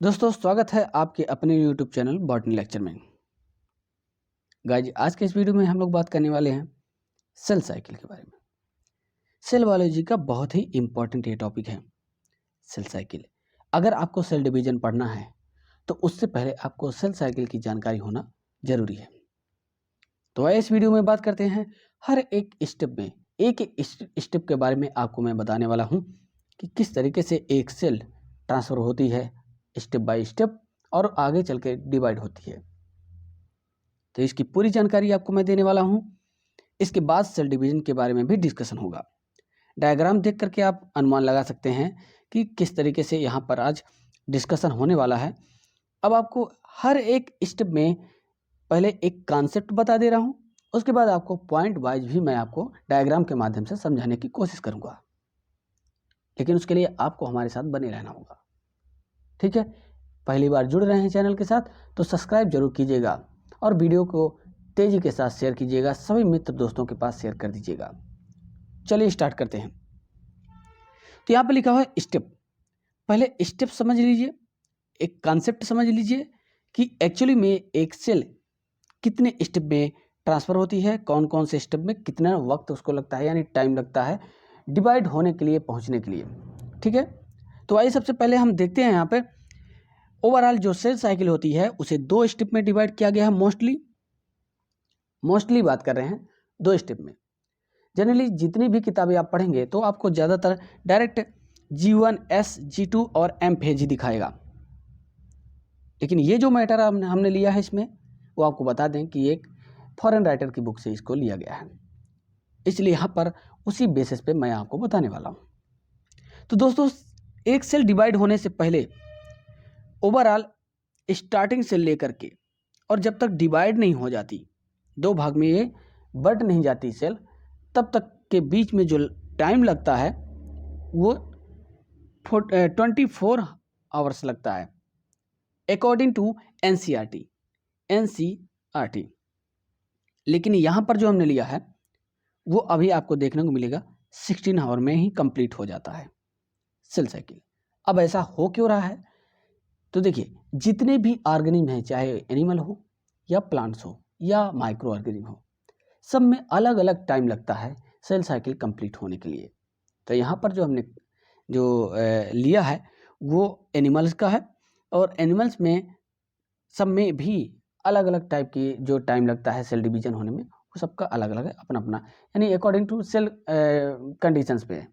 दोस्तों स्वागत है आपके अपने YouTube चैनल बॉटनी लेक्चर में। गाइज आज के इस वीडियो में हम लोग बात करने वाले हैं सेल साइकिल के बारे में। सेल बायोलॉजी का बहुत ही इम्पोर्टेंट ये टॉपिक है सेल साइकिल। अगर आपको सेल डिवीजन पढ़ना है तो उससे पहले आपको सेल साइकिल की जानकारी होना जरूरी है। तो इस वीडियो में बात करते हैं हर एक स्टेप में, एक एक स्टेप के बारे में आपको मैं बताने वाला हूँ कि किस तरीके से एक सेल ट्रांसफ़र होती है स्टेप बाय स्टेप और आगे चल के डिवाइड होती है। तो इसकी पूरी जानकारी आपको मैं देने वाला हूँ। इसके बाद सेल डिवीजन के बारे में भी डिस्कशन होगा। डायग्राम देख करके आप अनुमान लगा सकते हैं कि किस तरीके से यहाँ पर आज डिस्कशन होने वाला है। अब आपको हर एक स्टेप में पहले एक कॉन्सेप्ट बता दे रहा हूँ, उसके बाद आपको पॉइंट वाइज भी मैं आपको डायग्राम के माध्यम से समझाने की कोशिश करूँगा, लेकिन उसके लिए आपको हमारे साथ बने रहना होगा। ठीक है, पहली बार जुड़ रहे हैं चैनल के साथ तो सब्सक्राइब जरूर कीजिएगा और वीडियो को तेज़ी के साथ शेयर कीजिएगा, सभी मित्र दोस्तों के पास शेयर कर दीजिएगा। चलिए स्टार्ट करते हैं। तो यहाँ पर लिखा हुआ है स्टेप। पहले स्टेप समझ लीजिए, एक कॉन्सेप्ट समझ लीजिए कि एक्चुअली में एक सेल कितने स्टेप में ट्रांसफ़र होती है, कौन कौन से स्टेप में कितना वक्त उसको लगता है, यानी टाइम लगता है डिवाइड होने के लिए, पहुँचने के लिए। ठीक है, तो आइए सबसे पहले हम देखते हैं यहाँ पे ओवरऑल जो सेल साइकिल होती है उसे दो स्टेप में डिवाइड किया गया है। मोस्टली बात कर रहे हैं दो स्टेप में। जनरली जितनी भी किताबें आप पढ़ेंगे तो आपको ज़्यादातर डायरेक्ट G1, S, G2 और M फेज ही दिखाएगा, लेकिन ये जो मैटर हमने लिया है इसमें वो आपको बता दें कि एक फॉरेन राइटर की बुक से इसको लिया गया है, इसलिए यहाँ पर उसी बेसिस पे मैं आपको बताने वाला हूँ। तो दोस्तों एक सेल डिवाइड होने से पहले ओवरऑल स्टार्टिंग से लेकर के और जब तक डिवाइड नहीं हो जाती, दो भाग में ये बट नहीं जाती सेल, तब तक के बीच में जो टाइम लगता है वो 24 आवर्स लगता है अकॉर्डिंग टू एनसीईआरटी। लेकिन यहाँ पर जो हमने लिया है वो अभी आपको देखने को मिलेगा 16 आवर में ही कंप्लीट हो जाता है सेल साइकिल। अब ऐसा हो क्यों रहा है? तो देखिए, जितने भी ऑर्गेनिज्म हैं, चाहे एनिमल हो या प्लांट्स हो या माइक्रो ऑर्गेनिज्म हो, सब में अलग अलग टाइम लगता है सेल साइकिल कंप्लीट होने के लिए। तो यहाँ पर जो हमने लिया है वो एनिमल्स का है, और एनिमल्स में सब में भी अलग अलग टाइप की जो टाइम लगता है सेल डिवीजन होने में, वो सबका अलग अलग है, अपना अपना, यानी अकॉर्डिंग टू सेल कंडीशंस पे है।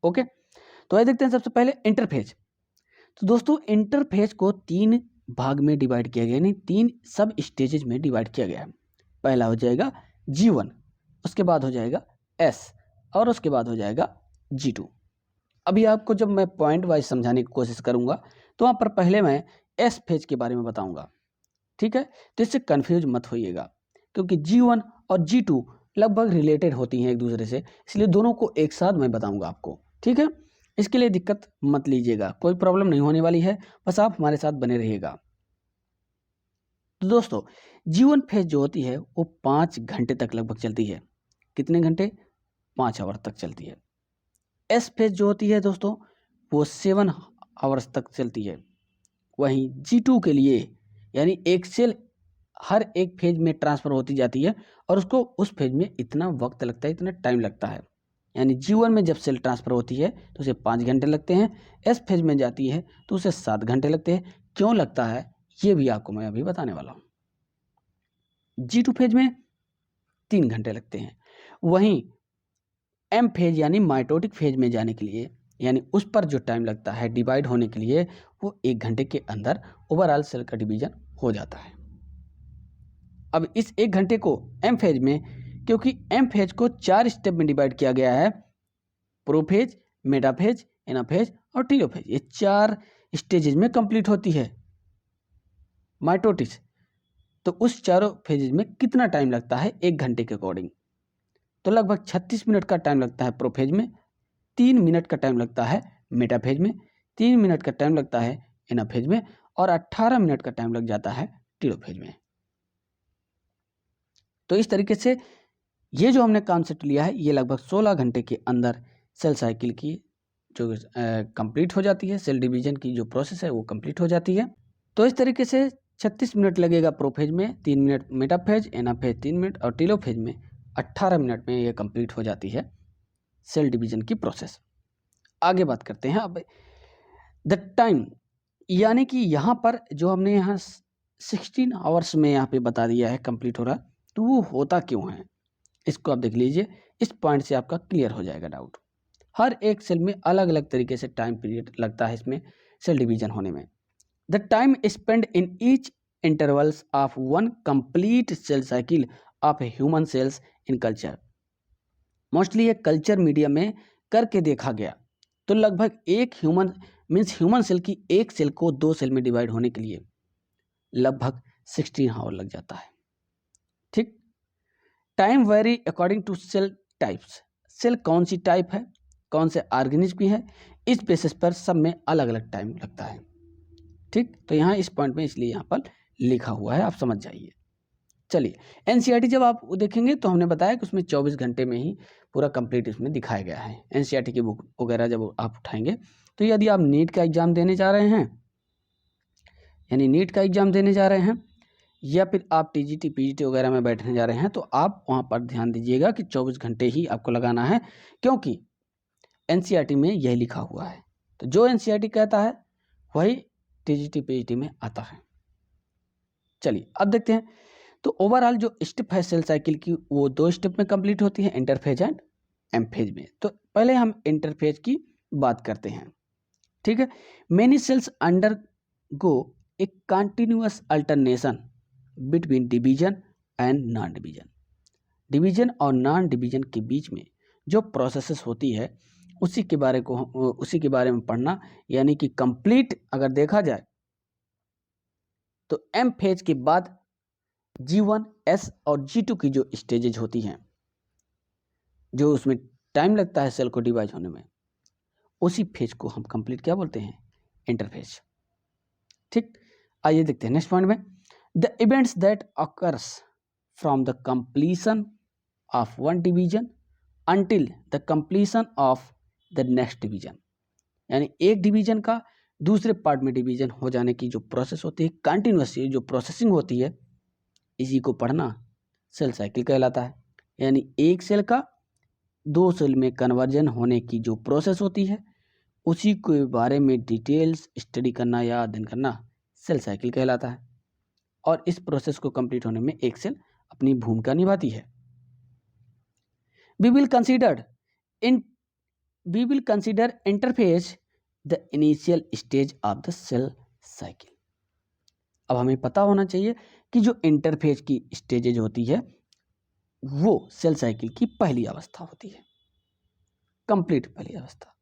ओके, तो आइए देखते हैं सबसे पहले इंटरफेज। तो दोस्तों इंटरफेज को तीन भाग में डिवाइड किया गया, यानी तीन सब स्टेजेज में डिवाइड किया गया है। पहला हो जाएगा G1, उसके बाद हो जाएगा S और उसके बाद हो जाएगा G2। अभी आपको जब मैं पॉइंट वाइज समझाने की कोशिश करूंगा तो वहाँ पर पहले मैं S फेज के बारे में बताऊंगा। ठीक है, तो इससे कन्फ्यूज मत होइएगा, क्योंकि G1 और G2 लगभग रिलेटेड होती हैं एक दूसरे से, इसलिए दोनों को एक साथ मैं बताऊंगा आपको। ठीक है, इसके लिए दिक्कत मत लीजिएगा, कोई प्रॉब्लम नहीं होने वाली है, बस आप हमारे साथ बने रहिएगा। तो दोस्तों G1 फेज जो होती है वो 5 घंटे तक लगभग चलती है। कितने घंटे? 5 आवर तक चलती है। S फेज जो होती है दोस्तों वो 7 आवर्स तक चलती है। वहीं G2 के लिए, यानी एक सेल हर एक फेज में ट्रांसफ़र होती जाती है और उसको उस फेज में इतना वक्त लगता है, इतना टाइम लगता है। यानी G1 में जब सेल ट्रांसफ़र होती है तो उसे 5 घंटे लगते हैं, S फेज में जाती है तो उसे 7 घंटे लगते हैं। क्यों लगता है ये भी आपको मैं अभी बताने वाला हूँ। G2 फेज में 3 घंटे लगते हैं। वहीं M फेज यानी माइटोटिक फेज में जाने के लिए, यानी उस पर जो टाइम लगता है डिवाइड होने के लिए, वो 1 घंटे के अंदर ओवरऑल सेल का डिवीजन हो जाता है। अब इस 1 घंटे को M फेज में, क्योंकि M फेज को 4 स्टेप में डिवाइड किया गया है, प्रोफेज, मेटाफेज, एनाफेज और टीलोफेज, ये 4 स्टेजेज में कंप्लीट होती है माइटोटिस। तो उस चारों फेजेज में कितना टाइम लगता है 1 घंटे के अकॉर्डिंग? तो लगभग 36 मिनट का टाइम लगता है प्रोफेज में, 3 मिनट का टाइम लगता है मेटाफेज में, 3 मिनट का टाइम लगता है एनाफेज में और 18 मिनट का टाइम लग जाता है टीलोफेज में। तो इस तरीके से ये जो हमने कॉन्सेप्ट लिया है, ये लगभग 16 घंटे के अंदर सेल साइकिल की जो कंप्लीट हो जाती है, सेल डिवीजन की जो प्रोसेस है वो कंप्लीट हो जाती है। तो इस तरीके से 36 मिनट लगेगा प्रोफेज में, 3 मिनट मेटाफेज, एनाफेज 3 मिनट और टेलोफेज में 18 मिनट में ये कंप्लीट हो जाती है सेल डिवीजन की प्रोसेस। आगे बात करते हैं अब द टाइम, यानी कि यहाँ पर जो हमने यहाँ 16 आवर्स में यहाँ पे बता दिया है कंप्लीट हो रहा, तो वो होता क्यों है इसको आप देख लीजिए। इस पॉइंट से आपका क्लियर हो जाएगा डाउट। हर एक सेल में अलग अलग तरीके से टाइम पीरियड लगता है इसमें सेल डिवीजन होने में। The time spend in each intervals of one complete cell cycle of human cells in culture. Mostly ये कल्चर मीडिया में करके देखा गया, तो लगभग एक ह्यूमन सेल की एक सेल को 2 सेल में डिवाइड होने के लिए लगभग 16 आवर लग जाता है। ठीक। Time vary according to cell types, cell कौन सी टाइप है, कौन से ऑर्गेनिज्म की है, इस बेसिस पर सब में अलग अलग टाइम लगता है। ठीक, तो यहाँ इस पॉइंट में इसलिए यहाँ पर लिखा हुआ है, आप समझ जाइए। चलिए, एनसीईआरटी जब आप देखेंगे तो हमने बताया कि उसमें 24 घंटे में ही पूरा कंप्लीट इसमें दिखाया गया है। एनसीईआरटी की बुक वगैरह जब आप उठाएंगे तो यदि आप नीट का एग्जाम देने जा रहे हैं, यानी नीट का एग्जाम देने जा रहे हैं, या फिर आप टीजीटी पीजीटी वगैरह में बैठने जा रहे हैं, तो आप वहाँ पर ध्यान दीजिएगा कि 24 घंटे ही आपको लगाना है, क्योंकि एनसीईआरटी में यही लिखा हुआ है। तो जो एनसीईआरटी कहता है वही टीजीटी पीजीटी में आता है। चलिए अब देखते हैं। तो ओवरऑल जो स्टेप है सेल साइकिल की वो 2 स्टेप में कंप्लीट होती है, इंटरफेज एंड एमफेज में। तो पहले हम इंटरफेज की बात करते हैं। ठीक है। Many sales under go A continuous alternation between division and non division. Division और नॉन डिवीजन के बीच में जो प्रोसेसेस होती है उसी के बारे में पढ़ना, यानी कि कंप्लीट अगर देखा जाए तो एम फेज के बाद G1, S और G2 की जो स्टेजेज होती हैं, जो उसमें टाइम लगता है सेल को डिवाइड होने में, उसी फेज को हम कंप्लीट क्या बोलते हैं, इंटरफेज। ठीक, आइए देखते हैं नेक्स्ट पॉइंट में। The events that occurs from the completion of one division until the completion of the next division, यानी एक डिवीजन का दूसरे पार्ट में डिवीजन हो जाने की जो प्रोसेस होती है, कंटिन्यूअस जो प्रोसेसिंग होती है, इसी को पढ़ना सेल साइकिल कहलाता है। यानी एक सेल का 2 सेल में कन्वर्जन होने की जो प्रोसेस होती है उसी के बारे में डिटेल्स स्टडी करना या अध्ययन करना सेल साइकिल कहलाता है। और इस प्रोसेस को कंप्लीट होने में एक सेल अपनी भूमिका निभाती है। We will consider interphase the initial stage of the cell cycle. अब हमें पता होना चाहिए कि जो इंटरफेज की स्टेजेज होती है वो सेल साइकिल की पहली अवस्था होती है, कंप्लीट पहली अवस्था।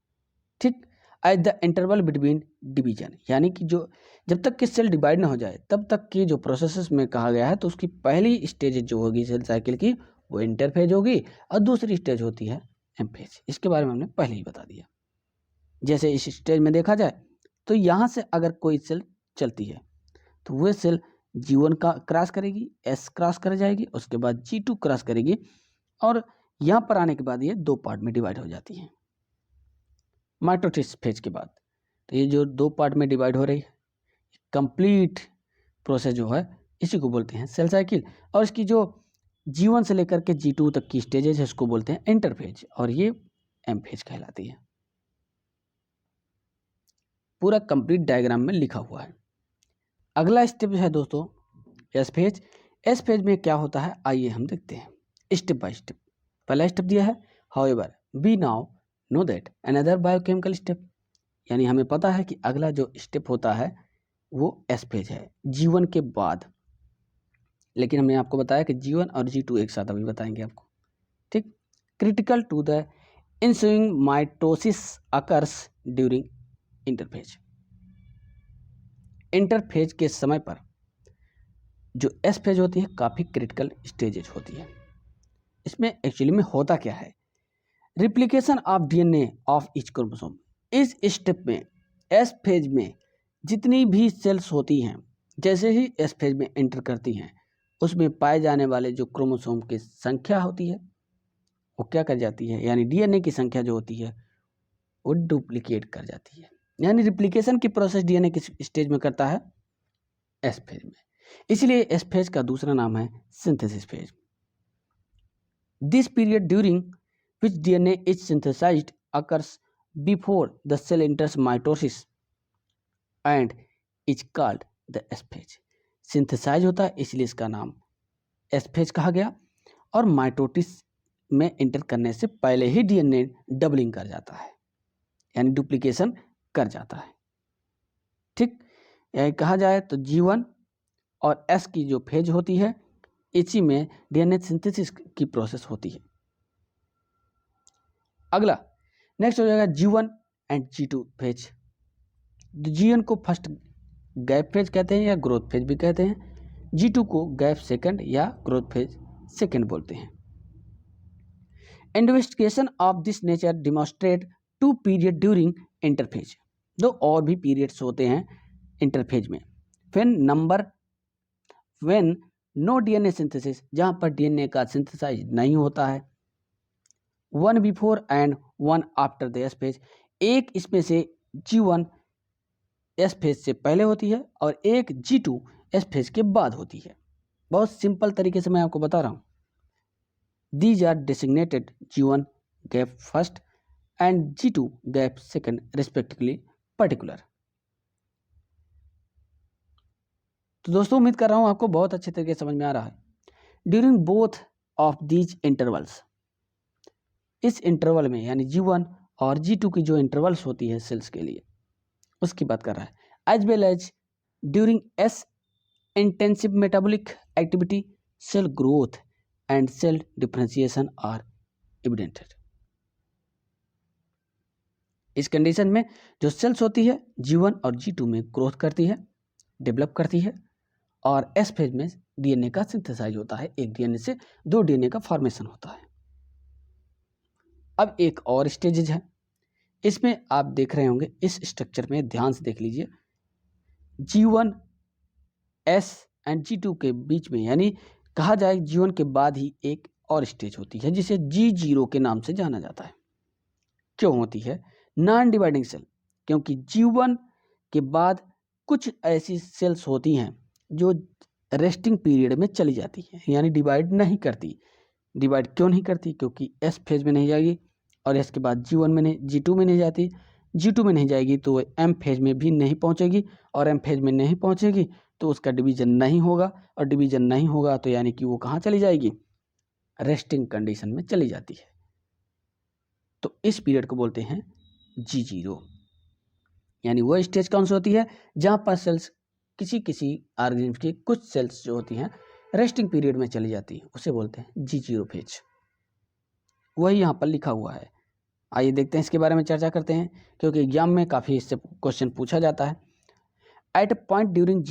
ठीक, at the interval between division, यानी कि जो जब तक कि सेल डिवाइड ना हो जाए तब तक की जो प्रोसेसेस में कहा गया है, तो उसकी पहली स्टेज जो होगी सेल साइकिल की वो इंटरफेज होगी और दूसरी स्टेज होती है एमफेज। इसके बारे में हमने पहले ही बता दिया। जैसे इस स्टेज में देखा जाए तो यहाँ से अगर कोई सेल चलती है तो वह सेल G1 का क्रॉस करेगी, S क्रॉस कर जाएगी, उसके बाद G2 क्रॉस करेगी और यहाँ पर आने के बाद ये 2 पार्ट में डिवाइड हो जाती है माइटोसिस फेज के बाद। तो ये जो 2 पार्ट में डिवाइड हो रही है कंप्लीट प्रोसेस जो है इसी को बोलते हैं सेल साइकिल। और इसकी जो G1 से लेकर के G2 तक की स्टेजेज है इसको बोलते हैं इंटरफेज और ये एम फेज कहलाती है। पूरा कंप्लीट डायग्राम में लिखा हुआ है। अगला स्टेप है दोस्तों एस फेज। एस फेज में क्या होता है आइए हम देखते हैं स्टेप बाय स्टेप। पहला स्टेप दिया है however we now know that another biochemical step, यानी हमें पता है कि अगला जो स्टेप होता है वो एस फेज है G1 के बाद। लेकिन हमने आपको बताया कि G1 और G2 एक साथ अभी बताएंगे आपको। ठीक, critical to the ensuing mitosis occurs during interphase. Interphase के समय पर जो एस फेज होती है काफ़ी क्रिटिकल स्टेजेज होती है। इसमें एक्चुअली में होता क्या है, replication of DNA of each chromosome. इस स्टेप में एस फेज में जितनी भी सेल्स होती हैं जैसे ही एस फेज में एंटर करती हैं उसमें पाए जाने वाले जो क्रोमोसोम की संख्या होती है वो क्या कर जाती है, यानी DNA की संख्या जो होती है वो डुप्लीकेट कर जाती है। यानी रिप्लिकेशन की प्रोसेस डीएनए किस स्टेज में करता है? एस फेज में। इसलिए एस फेज का दूसरा नाम है synthesis phase. This period during which DNA is synthesized occurs before the cell enters mitosis and is called the S phase. Synthesize होता है इसलिए इसका नाम एस फेज कहा गया, और माइटोसिस में एंटर करने से पहले ही डीएनए डबलिंग कर जाता है, यानी डुप्लीकेशन कर जाता है। ठीक, यही कहा जाए तो G1 और S की जो फेज होती है, इसी में डीएनए सिंथेसिस की प्रोसेस होती है। अगला नेक्स्ट हो जाएगा G1 and G2 phase. G1 को फर्स्ट गैप फेज कहते हैं या ग्रोथ फेज भी कहते हैं। G2 को गैप सेकंड या ग्रोथ फेज सेकंड बोलते हैं। Investigation of this nature demonstrate 2 period during interphase. दो और भी पीरियड्स होते हैं इंटरफेज में। व्हेन नो डीएनए सिंथेसिस, जहां पर डीएनए का सिंथेसाइज नहीं होता है। 1 before and 1 after the S phase. एक इसमें से G1 एस फेज से पहले होती है और एक G2 एस फेज के बाद होती है। बहुत सिंपल तरीके से मैं आपको बता रहा हूं। These are designated G1 gap first and G2 gap second respectively particular। तो दोस्तों उम्मीद कर रहा हूं आपको बहुत अच्छे तरीके से समझ में आ रहा है। During both of these intervals, इस इंटरवल में यानी G1 और G2 की जो इंटरवल्स होती है सेल्स के लिए, उसकी बात कर रहा है। As well as during its intensive metabolic activity, cell growth and cell differentiation are evidented. इस कंडीशन में जो सेल्स होती है G1 और G2 में ग्रोथ करती है, डेवलप करती है, और एस फेज में डीएनए का सिंथेसाइज होता है। एक डीएनए से दो डीएनए का फॉर्मेशन होता है। अब एक और स्टेजेज है, इसमें आप देख रहे होंगे, इस स्ट्रक्चर में ध्यान से देख लीजिए। G1 S एंड G2 के बीच में, यानी कहा जाए G1 के बाद ही एक और स्टेज होती है जिसे G0 के नाम से जाना जाता है। क्यों होती है? नॉन डिवाइडिंग सेल, क्योंकि G1 के बाद कुछ ऐसी सेल्स होती हैं जो रेस्टिंग पीरियड में चली जाती है, यानी डिवाइड नहीं करती। डिवाइड क्यों नहीं करती? क्योंकि एस फेज में नहीं जाएगी, और एस के बाद G1 में नहीं, G2 में नहीं जाती। G2 में नहीं जाएगी तो एम फेज में भी नहीं पहुंचेगी, और एम फेज में नहीं पहुंचेगी तो उसका डिवीजन नहीं होगा, और डिवीजन नहीं होगा तो यानी कि वो कहाँ चली जाएगी? रेस्टिंग कंडीशन में चली जाती है। तो इस पीरियड को बोलते हैं G0। यानी वो स्टेज कौन सी होती है? जहां पर सेल्स किसी ऑर्गेनिज्म की कुछ सेल्स जो होती हैं रेस्टिंग पीरियड में चली जाती है, उसे बोलते हैं G0 फेज। वही यहाँ पर लिखा हुआ है। आइए देखते हैं, इसके बारे में चर्चा करते हैं, क्योंकि एग्जाम में काफ़ी इससे क्वेश्चन पूछा जाता है। एट पॉइंट ड्यूरिंग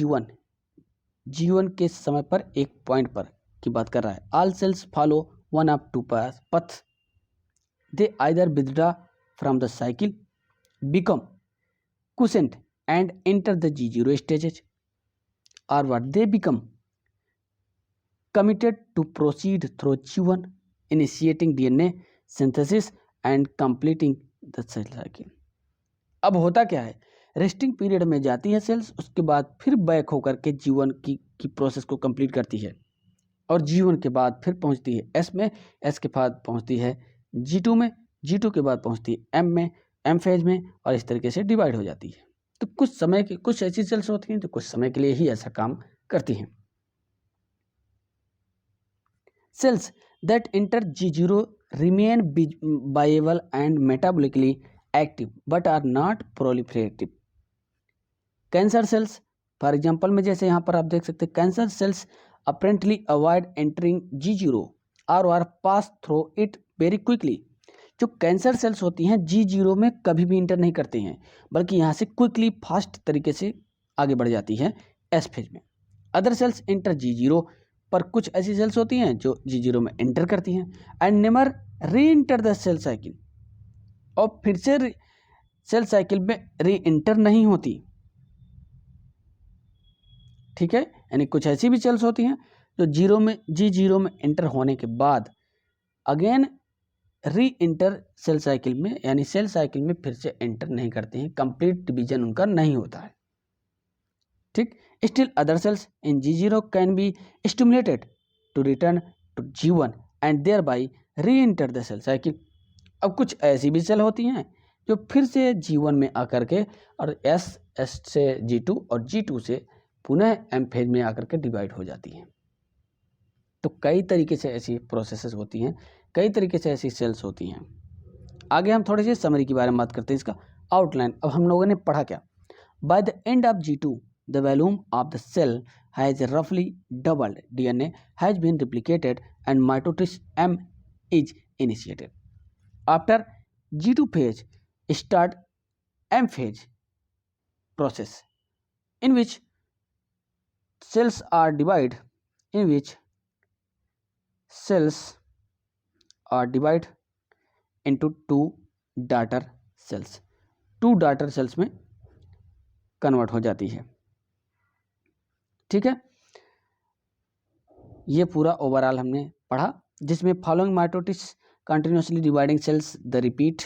G1 के समय पर, एक पॉइंट पर की बात कर रहा है। All cells follow one of two path. They either withdraw from the cycle, become quiescent and enter the G0 stages, or what they become committed to proceed through G1, initiating DNA synthesis and completing the cell cycle। अब होता क्या है? Resting period में जाती है sales, उसके बाद फिर बैक होकर के G1 की प्रोसेस को कंप्लीट करती है, और G1 के बाद फिर पहुंचती है S में, S के बाद पहुंचती है G2 में, G2 के बाद पहुंचती है M में, M फेज में, और इस तरीके से डिवाइड हो जाती है। तो कुछ समय के कुछ ऐसी सेल्स होती हैं जो कुछ समय के लिए ही ऐसा काम करती हैं। Cells that enter G0 remain viable and metabolically active but are not proliferative. Cancer cells for example में, जैसे यहाँ पर आप देख सकते हैं, cancer cells apparently avoid entering G0 और pass through it very quickly. जो कैंसर सेल्स होती हैं G0 में कभी भी इंटर नहीं करती हैं, बल्कि यहाँ से क्विकली फास्ट तरीके से आगे बढ़ जाती है एस फेज में। अदर सेल्स इंटर G0, पर कुछ ऐसी सेल्स होती हैं जो G0 में इंटर करती हैं एंड नेवर री इंटर द सेल साइकिल, और फिर से सेल साइकिल में री इंटर नहीं होती। ठीक है, यानी कुछ ऐसी भी सेल्स होती हैं जो G0 में इंटर होने के बाद अगेन री इंटर सेल साइकिल में, यानी सेल साइकिल में फिर से एंटर नहीं करते हैं, कंप्लीट डिवीजन उनका नहीं होता है। ठीक, still other cells in G0 can be stimulated to return to G1 and thereby re-enter the cell cycle. अब कुछ ऐसी भी सेल होती हैं जो फिर से G1 में आकर के और S से G2 और G2 से पुनः M फेज में आकर के डिवाइड हो जाती हैं। तो कई तरीके से ऐसी प्रोसेसेस होती हैं, कई तरीके से ऐसी सेल्स होती हैं। आगे हम थोड़ी सी समरी के बारे में बात करते हैं, इसका आउटलाइन। अब हम लोगों ने पढ़ा क्या, by the end of G2 the volume of the cell has roughly doubled, DNA has been replicated and mitosis M is initiated. After G2 phase start M phase process in which cells are divided into two daughter cells, two daughter cells में convert हो जाती है। ठीक है, ये पूरा overall हमने पढ़ा, जिसमें following mitosis continuously dividing cells the repeat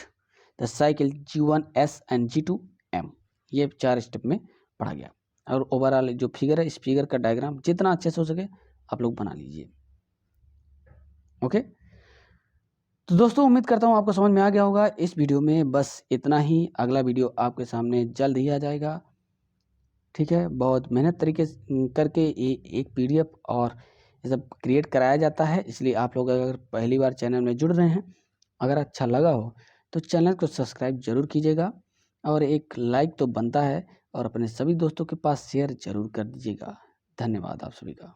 the cycle G1 S and G2 M, ये 4 स्टेप में पढ़ा गया। और ओवरऑल जो फिगर है, इस फिगर का डायग्राम जितना अच्छे से हो सके आप लोग बना लीजिए। ओके, तो दोस्तों उम्मीद करता हूँ आपको समझ में आ गया होगा इस वीडियो में। बस इतना ही, अगला वीडियो आपके सामने जल्द ही आ जाएगा। ठीक है, बहुत मेहनत तरीके करके एक PDF और ये सब क्रिएट कराया जाता है, इसलिए आप लोग अगर पहली बार चैनल में जुड़ रहे हैं, अगर अच्छा लगा हो तो चैनल को सब्सक्राइब जरूर कीजिएगा और एक लाइक तो बनता है, और अपने सभी दोस्तों के पास शेयर जरूर कर दीजिएगा। धन्यवाद आप सभी का।